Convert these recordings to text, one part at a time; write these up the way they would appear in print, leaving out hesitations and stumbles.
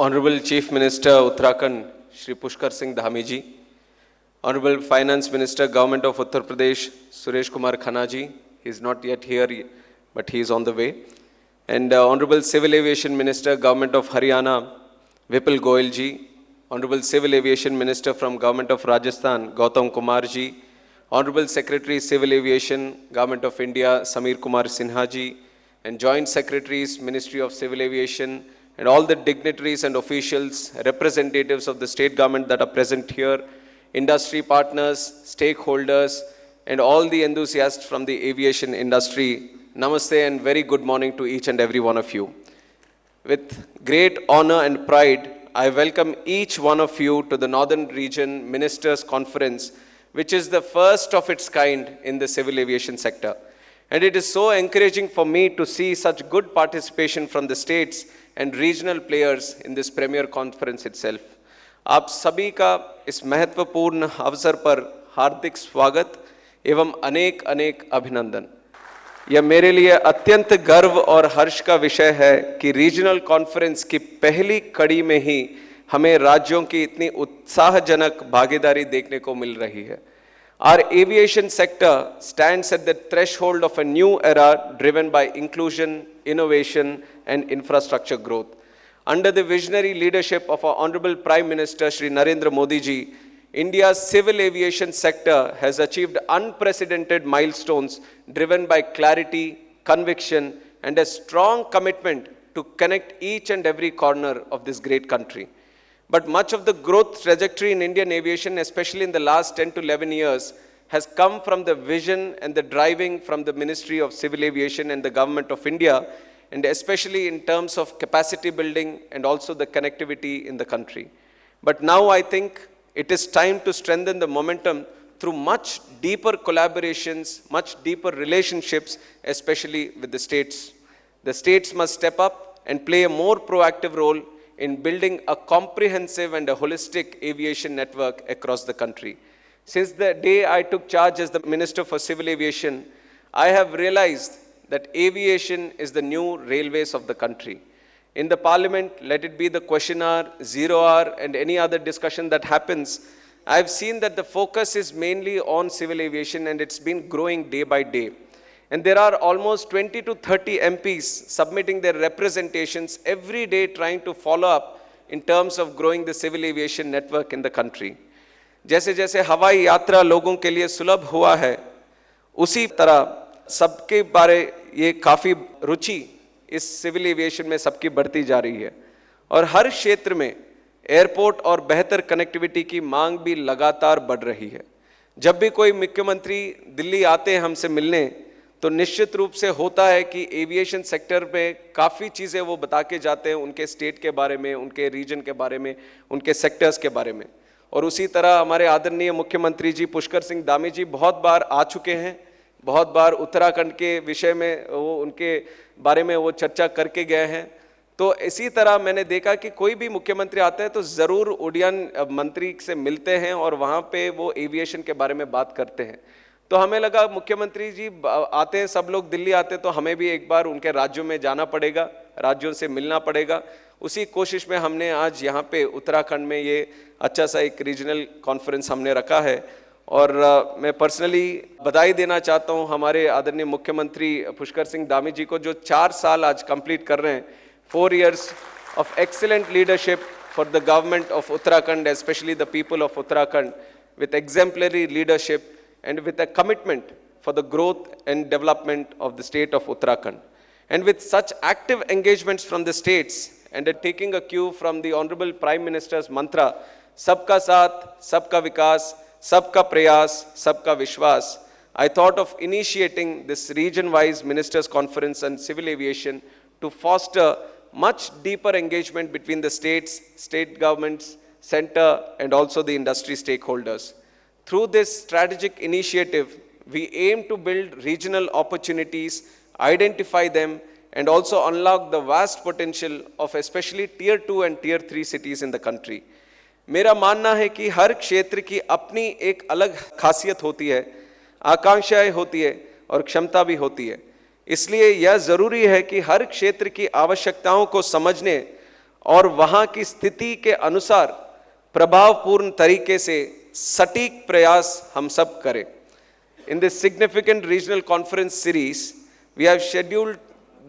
Honorable Chief Minister Uttarakhand, Shri Pushkar Singh Dhami ji, Honorable Finance Minister, Government of Uttar Pradesh, Suresh Kumar Khanna ji, he is not yet here, but he is on the way. And Honorable Civil Aviation Minister, Government of Haryana, Vipul Goyal ji, Honorable Civil Aviation Minister from Government of Rajasthan, Gautam Kumar ji, Honorable Secretary Civil Aviation, Government of India, Samir Kumar Sinha ji, and Joint Secretaries, Ministry of Civil Aviation, and all the dignitaries and officials, representatives of the state government that are present here, industry partners, stakeholders, and all the enthusiasts from the aviation industry. Namaste and very good morning to each and every one of you. With great honor and pride, I welcome each one of you to the Northern Region Ministers' Conference, which is the first of its kind in the civil aviation sector. And it is so encouraging for me to see such good participation from the states and regional players in this premier conference itself. आप सभी का इस महत्वपूर्ण अवसर पर हार्दिक स्वागत एवं अनेक अनेक अभिनंदन। यह मेरे लिए अत्यंत गर्व और हर्ष का विषय है कि रीजनल कॉन्फ्रेंस की पहली कड़ी में ही हमें राज्यों की इतनी उत्साहजनक भागीदारी देखने को मिल रही है। Our aviation sector stands at the threshold of a new era driven by inclusion, innovation, and infrastructure growth. Under the visionary leadership of our Honorable Prime Minister Shri Narendra Modi ji, India's civil aviation sector has achieved unprecedented milestones driven by clarity, conviction, and a strong commitment to connect each and every corner of this great country. But much of the growth trajectory in Indian aviation, especially in the last 10 to 11 years, has come from the vision and the driving from the Ministry of Civil Aviation and the Government of India, and especially in terms of capacity building and also the connectivity in the country. But now I think it is time to strengthen the momentum through much deeper collaborations, much deeper relationships, especially with the states. The states must step up and play a more proactive role in building a comprehensive and a holistic aviation network across the country. Since the day I took charge as the Minister for Civil Aviation, I have realized that aviation is the new railways of the country. In the Parliament, let it be the question hour, zero hour, and any other discussion that happens, I have seen that the focus is mainly on civil aviation and it's been growing day by day. And there are almost 20 to 30 MPs submitting their representations every day trying to follow up in terms of growing the civil aviation network in the country. जैसे जैसे हवाई यात्रा लोगों के लिए सुलभ हुआ है, उसी तरह सबके बारे ये काफ़ी रुचि इस सिविल एविएशन में सबकी बढ़ती जा रही है और हर क्षेत्र में एयरपोर्ट और बेहतर कनेक्टिविटी की मांग भी लगातार बढ़ रही है। जब भी कोई मुख्यमंत्री दिल्ली आते हैं हमसे मिलने, तो निश्चित रूप से होता है कि एविएशन सेक्टर में काफ़ी चीज़ें वो बता के जाते हैं उनके स्टेट के बारे में, उनके रीजन के बारे में, उनके सेक्टर्स के बारे में। और उसी तरह हमारे आदरणीय मुख्यमंत्री जी पुष्कर सिंह धामी जी बहुत बार आ चुके हैं, बहुत बार उत्तराखंड के विषय में वो उनके बारे में वो चर्चा करके गए हैं। तो इसी तरह मैंने देखा कि कोई भी मुख्यमंत्री आता है तो ज़रूर उड्डयन मंत्री से मिलते हैं और वहाँ पे वो एविएशन के बारे में बात करते हैं। तो हमें लगा मुख्यमंत्री जी आते हैं, सब लोग दिल्ली आते हैं, तो हमें भी एक बार उनके राज्यों में जाना पड़ेगा, राज्यों से मिलना पड़ेगा। उसी कोशिश में हमने आज यहाँ पे उत्तराखंड में ये अच्छा सा एक रीजनल कॉन्फ्रेंस हमने रखा है और मैं पर्सनली बधाई देना चाहता हूँ हमारे आदरणीय मुख्यमंत्री पुष्कर सिंह धामी जी को, जो 4 साल आज कंप्लीट कर रहे हैं, 4 years of excellent leadership for the government of Uttarakhand, especially the people of Uttarakhand, with exemplary leadership and with a commitment for the growth and development of the state of Uttarakhand. And with such active engagements from the states and taking a cue from the Honorable Prime Minister's mantra, Sabka Saath, Sabka Vikas, Sabka Prayas, Sabka Vishwas, I thought of initiating this region-wise Ministers' Conference on Civil Aviation to foster much deeper engagement between the states, state governments, center, and also the industry stakeholders. Through this strategic initiative, we aim to build regional opportunities, identify them, and also unlock the vast potential of especially Tier 2 and Tier 3 cities in the country. मेरा मानना है कि हर क्षेत्र की अपनी एक अलग खासियत होती है, आकांक्षाएं होती है और क्षमता भी होती है। इसलिए यह ज़रूरी है कि हर क्षेत्र की आवश्यकताओं को समझने और वहाँ की स्थिति के अनुसार प्रभावपूर्ण तरीके से सटीक प्रयास हम सब करें. In this significant regional conference series, we have scheduled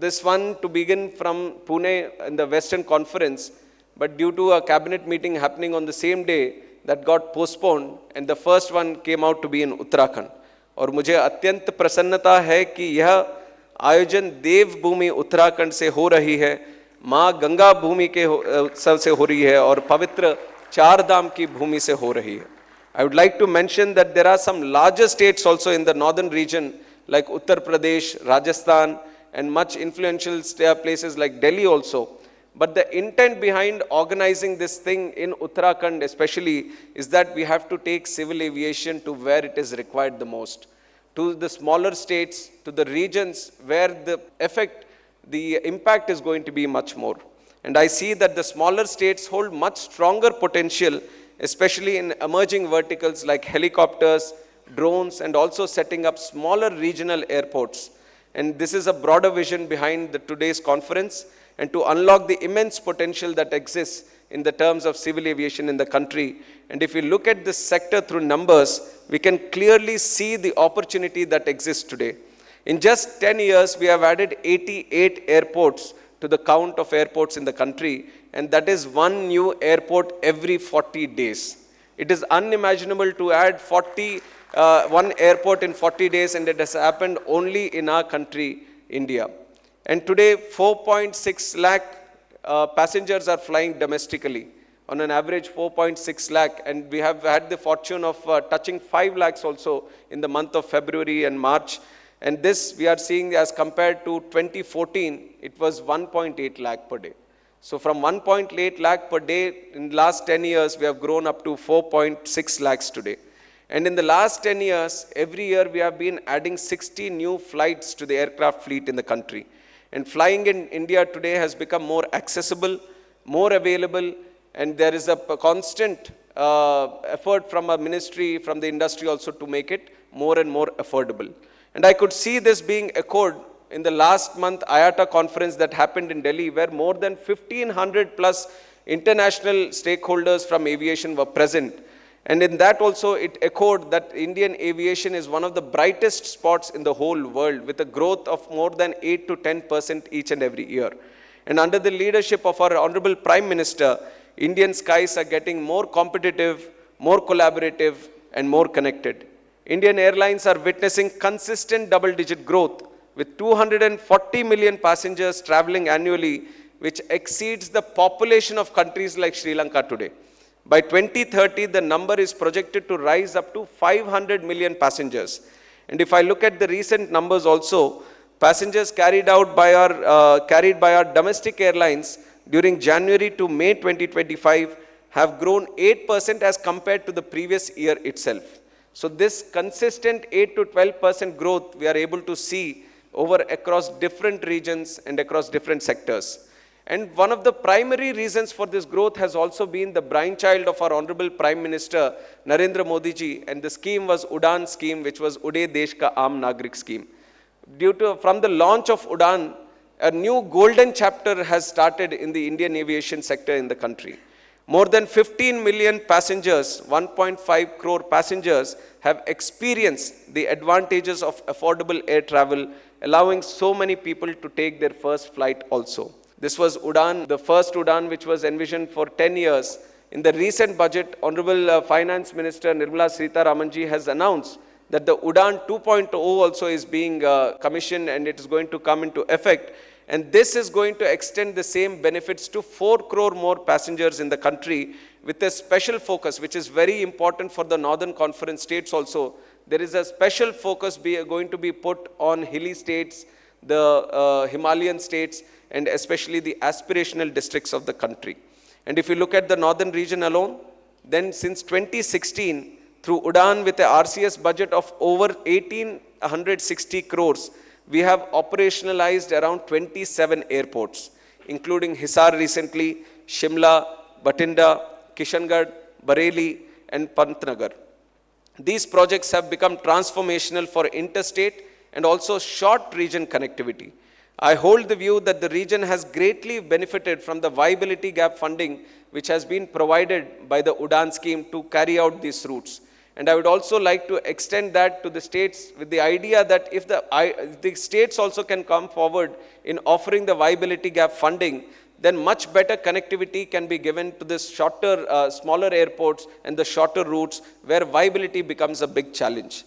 this one to begin from Pune in the Western Conference, but due to a cabinet meeting happening on the same day, that got postponed, and the first one came out to be in Uttarakhand. और मुझे अत्यंत प्रसन्नता है कि यह आयोजन देवभूमि उत्तराखंड से हो रही है, माँ गंगा भूमि के उत्सव से हो रही है और पवित्र चार धाम की भूमि से हो रही है. I would like to mention that there are some larger states also in the northern region like Uttar Pradesh, Rajasthan, and much influential places like Delhi also. But the intent behind organizing this thing in Uttarakhand especially is that we have to take civil aviation to where it is required the most, to the smaller states, to the regions where the impact is going to be much more. And I see that the smaller states hold much stronger potential, especially in emerging verticals like helicopters, drones, and also setting up smaller regional airports. And this is a broader vision behind today's conference, and to unlock the immense potential that exists in the terms of civil aviation in the country. And if we look at this sector through numbers, we can clearly see the opportunity that exists today. In just 10 years, we have added 88 airports to the count of airports in the country, and that is one new airport every 40 days. It is unimaginable to add one airport in 40 days, and it has happened only in our country, India. And today, 4.6 lakh passengers are flying domestically, on an average 4.6 lakh, and we have had the fortune of touching 5 lakhs also in the month of February and March. And this we are seeing as compared to 2014, it was 1.8 lakh per day. So from 1.8 lakh per day in the last 10 years, we have grown up to 4.6 lakhs today. And in the last 10 years, every year we have been adding 60 new flights to the aircraft fleet in the country. And flying in India today has become more accessible, more available, and there is a constant effort from our ministry, from the industry also to make it more and more affordable. And I could see this being echoed in the last month IATA conference that happened in Delhi, where more than 1,500 plus international stakeholders from aviation were present. And in that also it echoed that Indian aviation is one of the brightest spots in the whole world, with a growth of more than 8 to 10% each and every year. And under the leadership of our Honorable Prime Minister, Indian skies are getting more competitive, more collaborative, and more connected. Indian airlines are witnessing consistent double-digit growth, with 240 million passengers traveling annually, which exceeds the population of countries like Sri Lanka today. By 2030, the number is projected to rise up to 500 million passengers. And if I look at the recent numbers also, passengers carried by our domestic airlines during January to May 2025 have grown 8% as compared to the previous year itself. So this consistent 8 to 12% growth we are able to see across different regions and across different sectors. And one of the primary reasons for this growth has also been the brainchild of our Honorable Prime Minister Narendra Modi ji, and the scheme was UDAN scheme, which was Ude Desh Ka Aam Nagrik scheme. From the launch of UDAN, a new golden chapter has started in the Indian aviation sector in the country. More than 15 million passengers, 1.5 crore passengers, have experienced the advantages of affordable air travel, allowing so many people to take their first flight also. This was UDAN, the first UDAN which was envisioned for 10 years. In the recent budget, Honorable Finance Minister Nirmala Sitharamanji has announced that the UDAN 2.0 also is being commissioned, and it is going to come into effect. And this is going to extend the same benefits to 4 crore more passengers in the country, with a special focus, which is very important for the Northern Conference states also. There is a special focus going to be put on hilly states, the Himalayan states, and especially the aspirational districts of the country. And if you look at the northern region alone, then since 2016, through UDAN with a RCS budget of over 1,860 crores, we have operationalized around 27 airports, including Hisar recently, Shimla, Bathinda, Kishangarh, Bareilly, and Pantnagar. These projects have become transformational for interstate and also short region connectivity. I hold the view that the region has greatly benefited from the viability gap funding which has been provided by the UDAN scheme to carry out these routes. And I would also like to extend that to the states with the idea that if the states also can come forward in offering the viability gap funding, then much better connectivity can be given to the shorter, smaller airports and the shorter routes where viability becomes a big challenge.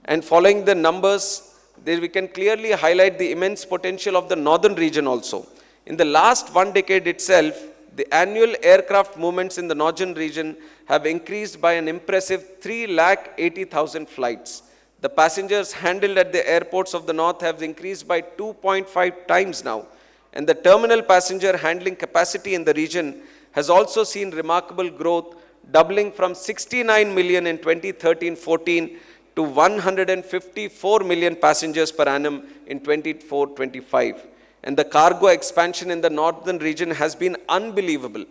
And following the numbers, there we can clearly highlight the immense potential of the northern region also. In the last 1 decade itself, the annual aircraft movements in the northern region have increased by an impressive 380,000 flights. The passengers handled at the airports of the north have increased by 2.5 times now. And the terminal passenger handling capacity in the region has also seen remarkable growth, doubling from 69 million in 2013-14 to 154 million passengers per annum in 24-25. And the cargo expansion in the northern region has been unbelievable.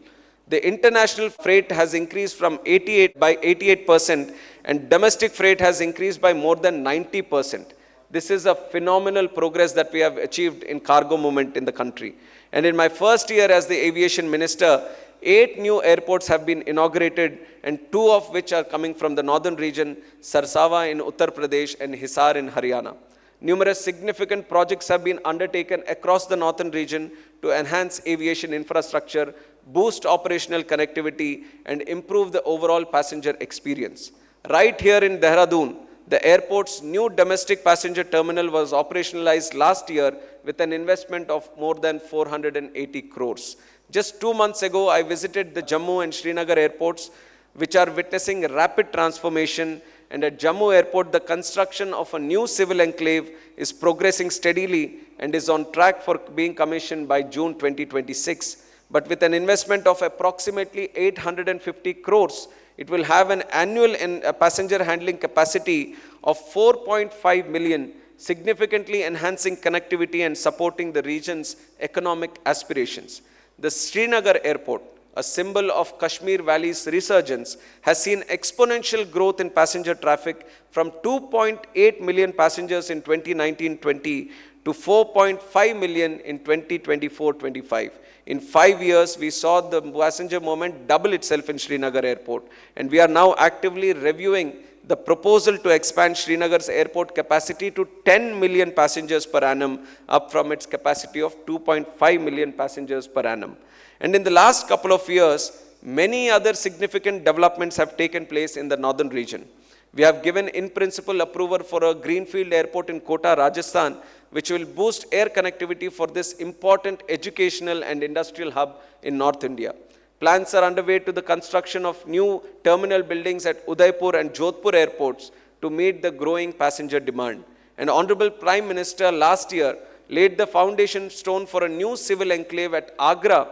The international freight has increased from 88% and domestic freight has increased by more than 90%. This is a phenomenal progress that we have achieved in cargo movement in the country. And in my first year as the aviation minister, 8 new airports have been inaugurated and 2 of which are coming from the northern region, Sarsawa in Uttar Pradesh and Hisar in Haryana. Numerous significant projects have been undertaken across the northern region to enhance aviation infrastructure, boost operational connectivity, and improve the overall passenger experience. Right here in Dehradun, the airport's new domestic passenger terminal was operationalized last year with an investment of more than 480 crores. Just 2 months ago, I visited the Jammu and Srinagar airports, which are witnessing rapid transformation. And at Jammu Airport, the construction of a new civil enclave is progressing steadily and is on track for being commissioned by June 2026. But with an investment of approximately 850 crores, it will have an annual passenger handling capacity of 4.5 million, significantly enhancing connectivity and supporting the region's economic aspirations. The Srinagar Airport, a symbol of Kashmir Valley's resurgence, has seen exponential growth in passenger traffic from 2.8 million passengers in 2019-20 to 4.5 million in 2024-25. In 5 years, we saw the passenger movement double itself in Srinagar Airport, and we are now actively reviewing the proposal to expand Srinagar's airport capacity to 10 million passengers per annum, up from its capacity of 2.5 million passengers per annum. And in the last couple of years, many other significant developments have taken place in the northern region. We have given in principle approval for a greenfield airport in Kota, Rajasthan, which will boost air connectivity for this important educational and industrial hub in North India. Plans are underway to the construction of new terminal buildings at Udaipur and Jodhpur airports to meet the growing passenger demand. And Honorable Prime Minister last year laid the foundation stone for a new civil enclave at Agra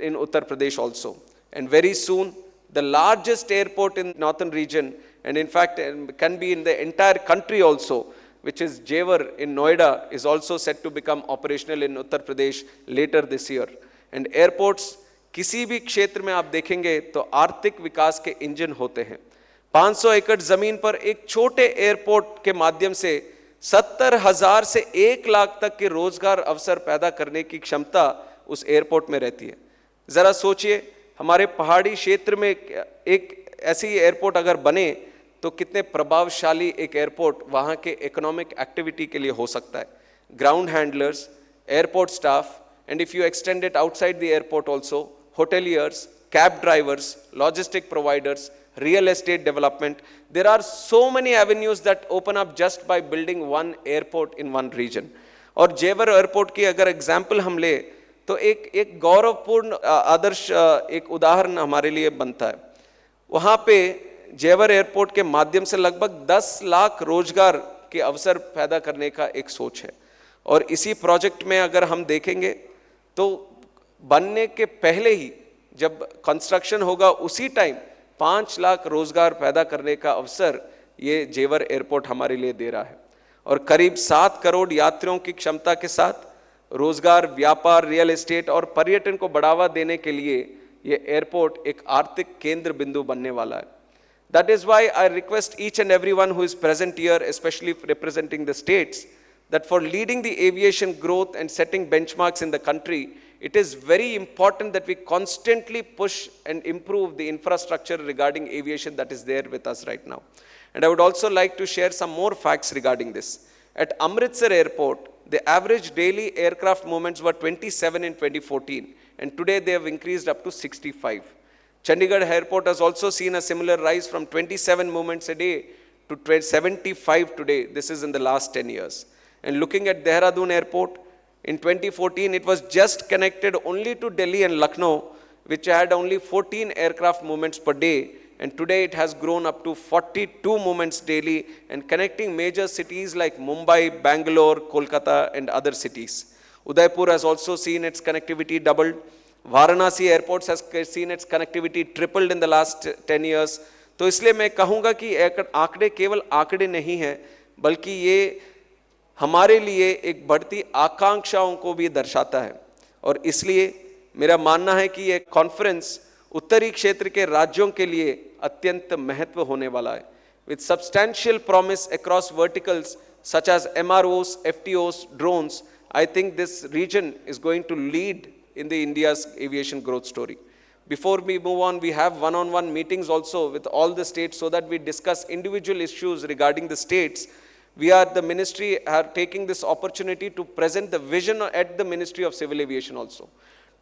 in Uttar Pradesh also. And very soon, the largest airport in northern region, and in fact can be in the entire country also, which is Jewar in Noida, is also set to become operational in Uttar Pradesh later this year. And airports, किसी भी क्षेत्र में आप देखेंगे तो आर्थिक विकास के engine होते हैं। 500 एकड़ जमीन पर एक छोटे एयरपोर्ट के माध्यम से 70,000 से 1 लाख तक के रोजगार अवसर पैदा करने की क्षमता उस एयरपोर्ट में रहती है। जरा सोचिए, हमारे पहाड़ी क्षेत्र में एक ऐसी एयरपोर्ट अगर बने तो कितने प्रभावशाली एक एयरपोर्ट वहाँ के इकोनॉमिक एक्टिविटी के लिए हो सकता है। Ground handlers, airport staff, and if you extend it outside the airport also, hoteliers, cab drivers, logistic providers, real estate development, there are so many avenues that open up just by building one airport in one region. और जेवर airport की अगर example हम ले तो एक गौरवपूर्ण आदर्श एक उदाहरण हमारे लिए बनता है। वहाँ पे जेवर एयरपोर्ट के माध्यम से लगभग 10 लाख रोजगार के अवसर पैदा करने का एक सोच है। और इसी प्रोजेक्ट में अगर हम देखेंगे तो बनने के पहले ही जब कंस्ट्रक्शन होगा उसी टाइम 5 लाख रोजगार पैदा करने का अवसर ये जेवर एयरपोर्ट हमारे लिए दे रहा है। और करीब 7 करोड़ यात्रियों की क्षमता के साथ रोजगार, व्यापार, रियल एस्टेट और पर्यटन को बढ़ावा देने के लिए ये एयरपोर्ट एक आर्थिक केंद्र बिंदु बनने वाला है। That is why I request each and everyone who is present here, especially representing the states, that for leading the aviation growth and setting benchmarks in the country, it is very important that we constantly push and improve the infrastructure regarding aviation that is there with us right now. And I would also like to share some more facts regarding this. At Amritsar Airport, the average daily aircraft movements were 27 in 2014, and today they have increased up to 65. Chandigarh Airport has also seen a similar rise from 27 movements a day to 75 today. This is in the last 10 years. And looking at Dehradun Airport, in 2014, it was just connected only to Delhi and Lucknow, which had only 14 aircraft movements per day. And today it has grown up to 42 movements daily and connecting major cities like Mumbai, Bangalore, Kolkata, and other cities. Udaipur has also seen its connectivity doubled. Varanasi airports has seen its connectivity tripled in the last 10 years. तो इसलिए मैं कहूँगा कि आंकड़े केवल आंकड़े नहीं हैं, बल्कि ये हमारे लिए एक बढ़ती आकांक्षाओं को भी दर्शाता है. और इसलिए मेरा मानना है कि ये कॉन्फ्रेंस उत्तरी क्षेत्र के राज्यों के लिए अत्यंत महत्व होने वाला है. With substantial promise across verticals such as MROs, FTOs, drones, I think this region is going to lead in the India's aviation growth story. Before we move on, we have one-on-one meetings also with all the states so that we discuss individual issues regarding the states. We are, the ministry, are taking this opportunity to present the vision at the Ministry of Civil Aviation also.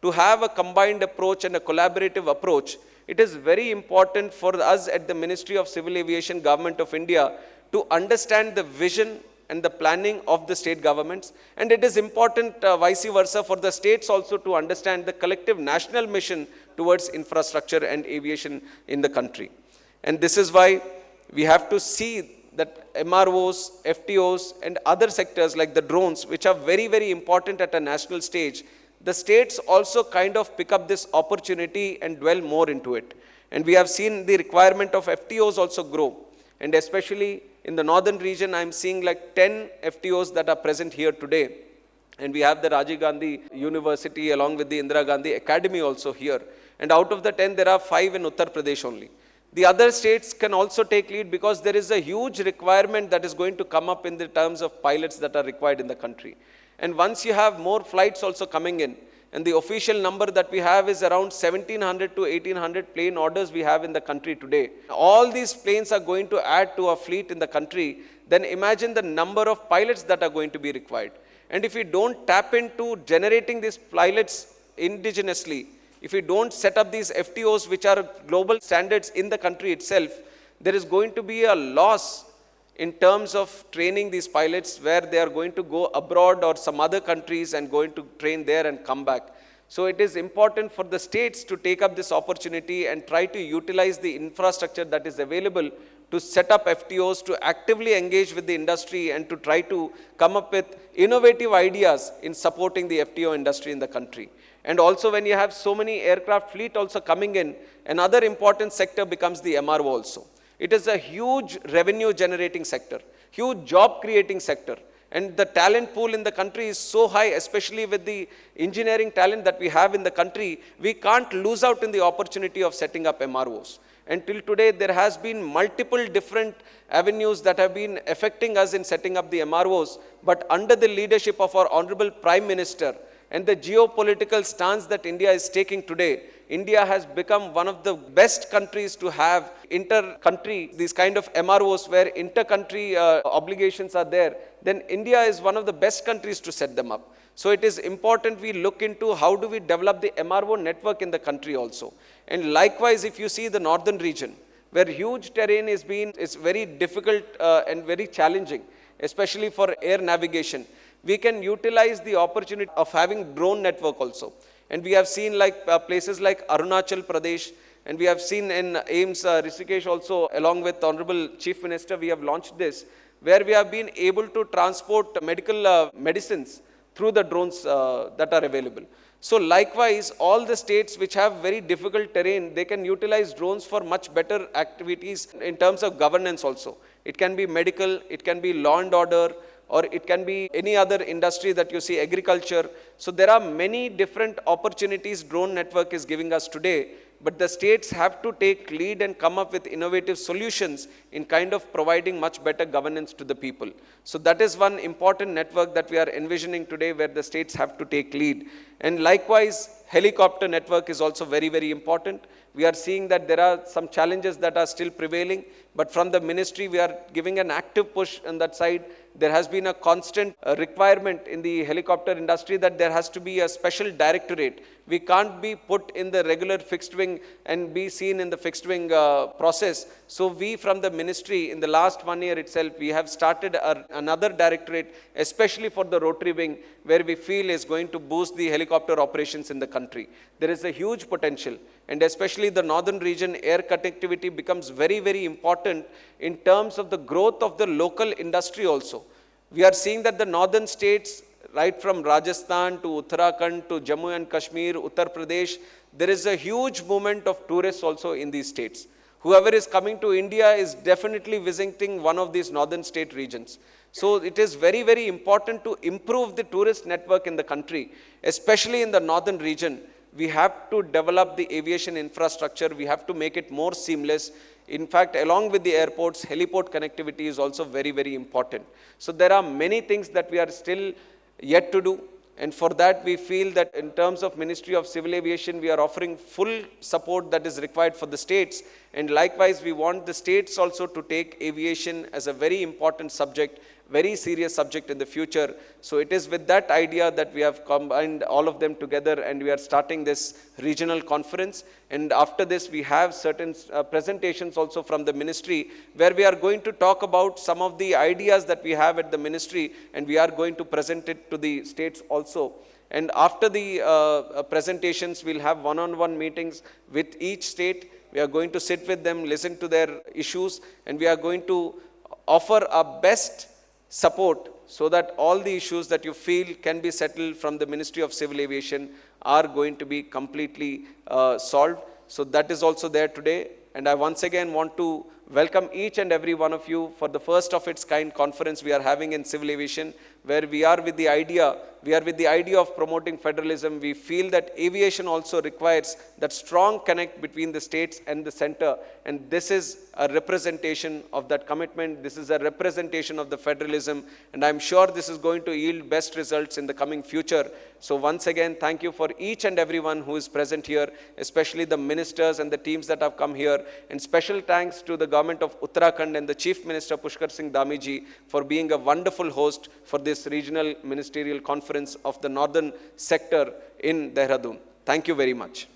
To have a combined approach and a collaborative approach, it is very important for us at the Ministry of Civil Aviation, Government of India, to understand the vision and the planning of the state governments. And it is important vice versa for the states also to understand the collective national mission towards infrastructure and aviation in the country. And this is why we have to see that MROs, FTOs, and other sectors like the drones, which are very, very important at a national stage, the states also kind of pick up this opportunity and dwell more into it. And we have seen the requirement of FTOs also grow. And especially in the northern region, I'm seeing like 10 FTOs that are present here today. And we have the Rajiv Gandhi University along with the Indira Gandhi Academy also here. And out of the 10, there are 5 in Uttar Pradesh only. The other states can also take lead because there is a huge requirement that is going to come up in the terms of pilots that are required in the country. And once you have more flights also coming in, and the official number that we have is around 1700 to 1800 plane orders we have in the country today. All these planes are going to add to our fleet in the country. Then imagine the number of pilots that are going to be required. And if we don't tap into generating these pilots indigenously, if we don't set up these FTOs, which are global standards in the country itself, there is going to be a loss in terms of training these pilots where they are going to go abroad or some other countries and going to train there and come back. So it is important for the states to take up this opportunity and try to utilize the infrastructure that is available to set up FTOs, to actively engage with the industry and to try to come up with innovative ideas in supporting the FTO industry in the country. And also when you have so many aircraft fleet also coming in, another important sector becomes the MRO also. It is a huge revenue generating sector, huge job creating sector. And the talent pool in the country is so high, especially with the engineering talent that we have in the country, we can't lose out in the opportunity of setting up MROs. And till today, there has been multiple different avenues that have been affecting us in setting up the MROs. But under the leadership of our Honorable Prime Minister and the geopolitical stance that India is taking today, India has become one of the best countries to have inter-country, these kind of MROs where inter-country obligations are there. Then India is one of the best countries to set them up. So it is important we look into how do we develop the MRO network in the country also. And likewise, if you see the northern region, where huge terrain is very difficult and very challenging, especially for air navigation, we can utilize the opportunity of having drone network also. And we have seen like places like Arunachal Pradesh, and we have seen in AIIMS, Rishikesh also, along with Honorable Chief Minister, we have launched this, where we have been able to transport medical medicines through the drones that are available. So likewise, all the states which have very difficult terrain, they can utilize drones for much better activities in terms of governance also. It can be medical, it can be law and order, or it can be any other industry that you see, agriculture. So there are many different opportunities drone network is giving us today. but the states have to take lead and come up with innovative solutions in kind of providing much better governance to the people. So that is one important network that we are envisioning today, where the states have to take lead. And likewise, helicopter network is also very, very important. We are seeing that there are some challenges that are still prevailing, but from the ministry, we are giving an active push on that side. There has been a constant requirement in the helicopter industry that there has to be a special directorate. We can't be put in the regular fixed wing and be seen in the fixed wing process. So we from the ministry, in the last 1 year itself, we have started another directorate, especially for the rotary wing, where we feel is going to boost the helicopter operations in the country. There is a huge potential, and especially the northern region, air connectivity becomes very, very important in terms of the growth of the local industry also. We are seeing that the northern states, right from Rajasthan to Uttarakhand to Jammu and Kashmir, Uttar Pradesh, there is a huge movement of tourists also in these states. Whoever is coming to India is definitely visiting one of these northern state regions. So it is very, very important to improve the tourist network in the country, especially in the northern region. We have to develop the aviation infrastructure. We have to make it more seamless. In fact, along with the airports, heliport connectivity is also very, very important. So there are many things that we are still yet to do. And for that, we feel that in terms of Ministry of Civil Aviation, we are offering full support that is required for the states. And likewise, we want the states also to take aviation as a very important subject, very serious subject in the future. So it is with that idea that we have combined all of them together, and we are starting this regional conference. And after this, we have certain presentations also from the ministry, where we are going to talk about some of the ideas that we have at the ministry, and we are going to present it to the states also. And after the presentations, we'll have one-on-one meetings with each state. We are going to sit with them, listen to their issues, and we are going to offer our best support so that all the issues that you feel can be settled from the Ministry of Civil Aviation are going to be completely solved. So that is also there today. And I once again want to welcome each and every one of you for the first of its kind conference we are having in civil aviation, where we are with the idea of promoting federalism. We feel that aviation also requires that strong connect between the states and the center, and this is a representation of that commitment. This is a representation of the federalism, and I'm sure this is going to yield best results in the coming future. So once again, thank you for each and everyone who is present here, especially the ministers and the teams that have come here, and special thanks to the government of Uttarakhand and the Chief Minister Pushkar Singh Dhami ji for being a wonderful host for this regional ministerial conference of the northern sector in Dehradun. Thank you very much.